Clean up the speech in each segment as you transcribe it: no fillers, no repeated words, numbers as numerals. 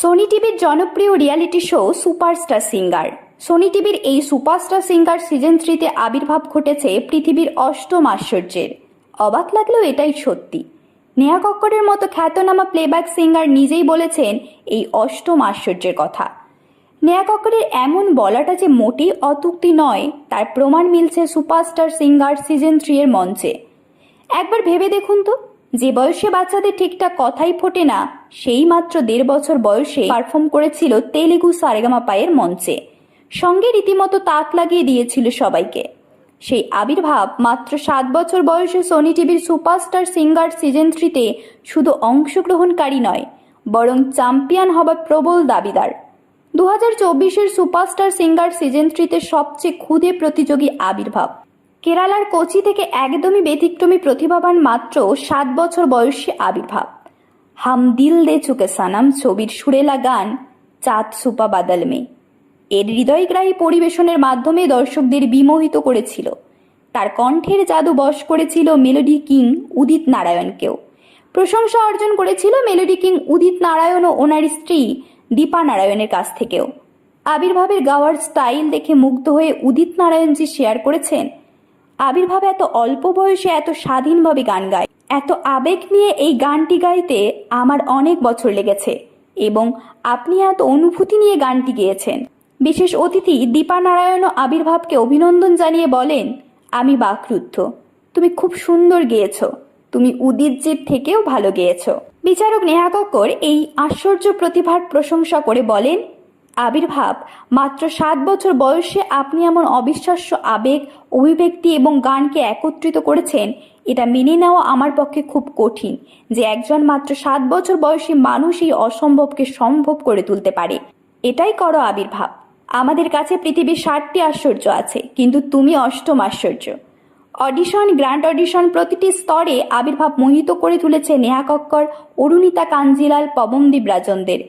Sony টিভির জনপ্রিয় reality show superstar singer. Sony টিভির এই সুপারস্টার সিঙ্গার সিজন 3-তে আবির্ভাব ঘটেছে পৃথিবীর অষ্টম আশ্চর্যের। অবাক লাগলেও এটাই সত্যি। নেহা কক্করের মতো খ্যাতনামা প্লেব্যাক সিঙ্গার নিজেই বলেছেন এই অষ্টম আশ্চর্যের কথা। নেহা কক্করের এমন বলাটা যে মোটেই অত্যুক্তি নয় তার প্রমাণ মিলছে সুপারস্টার সিঙ্গার সিজন 3 এর মঞ্চে। একবার ভেবে দেখুন তো, যে বয়সে বাচ্চাদের ঠিকঠাক কথাই ফোটে না সেই মাত্র 1.5 বছর বয়সে পারফর্ম করেছিল তেলেগু সারেগামাপায়ের মঞ্চে। সঙ্গে রীতিমতো তাক লাগিয়ে দিয়েছিল সবাইকে। সেই আবির্ভাব মাত্র 7 বছর বয়সে সোনি টিভির সুপারস্টার সিঙ্গার সিজন 3-তে শুধু অংশগ্রহণকারী নয় বরং চ্যাম্পিয়ন হবার প্রবল দাবিদার। 2024-এর সুপারস্টার সিঙ্গার সিজন 3-তে সবচেয়ে ক্ষুদে প্রতিযোগী আবির্ভাব। কেরালার কোচি থেকে একদমই ব্যতিক্রমী প্রতিভাবান মাত্র 7 বছর বয়সী আবির্ভাব। হাম দিল দে চুকে সানাম ছবির সুরেলা গান চাঁদ সুপা বাদল মে এর হৃদয়গ্রাহী পরিবেশনের মাধ্যমে দর্শকদের বিমোহিত করেছিল। তার কণ্ঠের জাদু বশ করেছিল মেলোডি কিং উদিত নারায়ণকেও। প্রশংসা অর্জন করেছিল মেলোডি কিং উদিত নারায়ণ ও ওনার স্ত্রী দীপা নারায়ণের কাছ থেকেও। আবির্ভাবের গাওয়ার স্টাইল দেখে মুগ্ধ হয়ে উদিত নারায়ণজি শেয়ার করেছেন, আবির্ভাব এত অল্প বয়সে এত স্বাধীনভাবে গান গায়, এত আবেগ নিয়ে এই গানটি গাইতে আমার অনেক বছর লেগেছে এবং আপনি এত অনুভূতি নিয়ে গানটি গেয়েছেন। বিশেষ অতিথি দীপা নারায়ণ আবির্ভাবকে অভিনন্দন জানিয়ে বলেন, আমি বাকরুদ্ধ, তুমি খুব সুন্দর গেয়েছ, তুমি উদিতজির থেকেও ভালো গেয়েছ। বিচারক নেহা কক্কর এই আশ্চর্য প্রতিভার প্রশংসা করে বলেন, আবির্ভাব মাত্র 7 বছর বয়সে আপনি এমন অবিশ্বাস্য আবেগ, অভিব্যক্তি এবং গানকে একত্রিত করেছেন, এটা মেনে নেওয়া আমার পক্ষে খুব কঠিন যে একজন মাত্র 7 বছর বয়সী মানুষ এই অসম্ভবকে সম্ভব করে তুলতে পারে। এটাই করো আবির্ভাব। আমাদের কাছে পৃথিবীর 60টি আশ্চর্য আছে, কিন্তু তুমি অষ্টম আশ্চর্য। অডিশন, গ্র্যান্ড অডিশন প্রতিটি স্তরে আবির্ভাব মোহিত করে তুলেছে নেহা কক্কর, অরুণিতা কাঞ্জিলাল, পবনদীপ রাজনদের।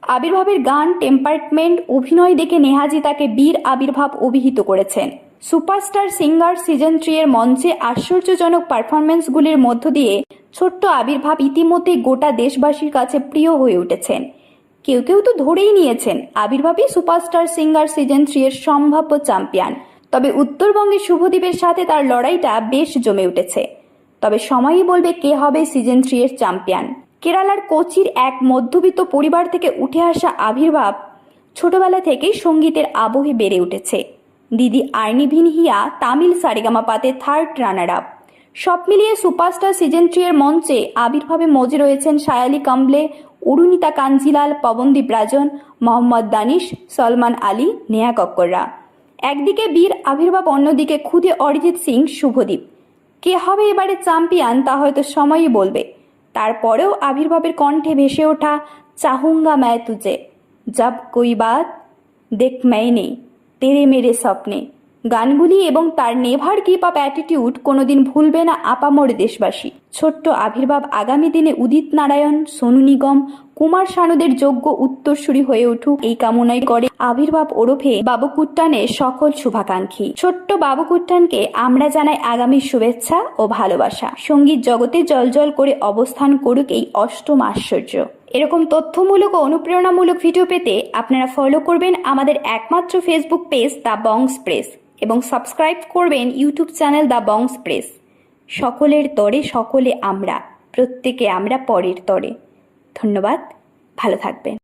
আবির্ভাবের গান, টেম্পারমেন্ট, অভিনয় দেখে নেহাজি তাকে বীর আবির্ভাব অভিহিত করেছেন। সুপারস্টার সিঙ্গার সিজন 3 এর মঞ্চে আশ্চর্যজনক পারফরমেন্সগুলির মধ্য দিয়ে ছোট্ট আবির্ভাব ইতিমধ্যেই গোটা দেশবাসীর কাছে প্রিয় হয়ে উঠেছেন। কেউ কেউ তো ধরেই নিয়েছেন আবির্ভাবই সুপারস্টার সিঙ্গার সিজন 3 এর সম্ভাব্য চ্যাম্পিয়ন। তবে উত্তরবঙ্গের শুভদীপের সাথে তার লড়াইটা বেশ জমে উঠেছে। তবে সময়ই বলবে কে হবে সিজন 3 এর চ্যাম্পিয়ন। কেরালার কোচির এক মধ্যবিত্ত পরিবার থেকে উঠে আসা আবির্ভাব ছোটবেলা থেকেই সঙ্গীতের আবহে বেড়ে উঠেছে। দিদি আর্নি ভিনহিয়া তামিল সারেগামাপাতে 3rd রানার আপ। সব মিলিয়ে সুপারস্টার সিজন 3 এর মঞ্চে আবির্ভাবে মজে রয়েছেন সায়ালি কাম্বলে, অরুণিতা কাঞ্জিলাল, পবনদীপ রাজন, মোহাম্মদ দানিশ, সলমান আলী, নেহা কক্কররা। একদিকে বীর আবির্ভাব, অন্যদিকে খুদে অরিজিৎ সিং, শুভদীপ। কে হবে এবারে চ্যাম্পিয়ন তা হয়তো সময়ই বলবে। তারপরেও আবির্ভাবের কণ্ঠে ভেসে ওঠা চাহুঙ্গা मैं तुझे, जब कोई बात देख मैंने, तेरे मेरे স্বপ্নে গানগুলি এবং তার নেভার গিভ আপ অ্যাটিটিউড কোনোদিন ভুলবে না আপামর দেশবাসী। ছোট্ট আবির্ভাব আগামী দিনে উদিত নারায়ণ, সোনু নিগম, কুমার শানুদের যোগ্য উত্তরসূরি হয়ে উঠুক এই কামনাই করে আবির্ভাব ওরফে বাবু কুট্টানের সকল শুভাকাঙ্ক্ষী। ছোট্ট বাবু কুট্টানকে আমরা জানাই আগামী শুভেচ্ছা ও ভালোবাসা। সঙ্গীত জগতে জলজল করে অবস্থান করুক এই অষ্টম আশ্চর্য। এরকম তথ্যমূলক ও অনুপ্রেরণামূলক ভিডিও পেতে আপনারা ফলো করবেন আমাদের একমাত্র ফেসবুক পেজ দ্য বংস প্রেস এবং সাবস্ক্রাইব করবেন ইউটিউব চ্যানেল দ্য বংস প্রেস। সকলের তরে সকলে আমরা, প্রত্যেকে আমরা পরের তরে। ধন্যবাদ, ভালো থাকবেন।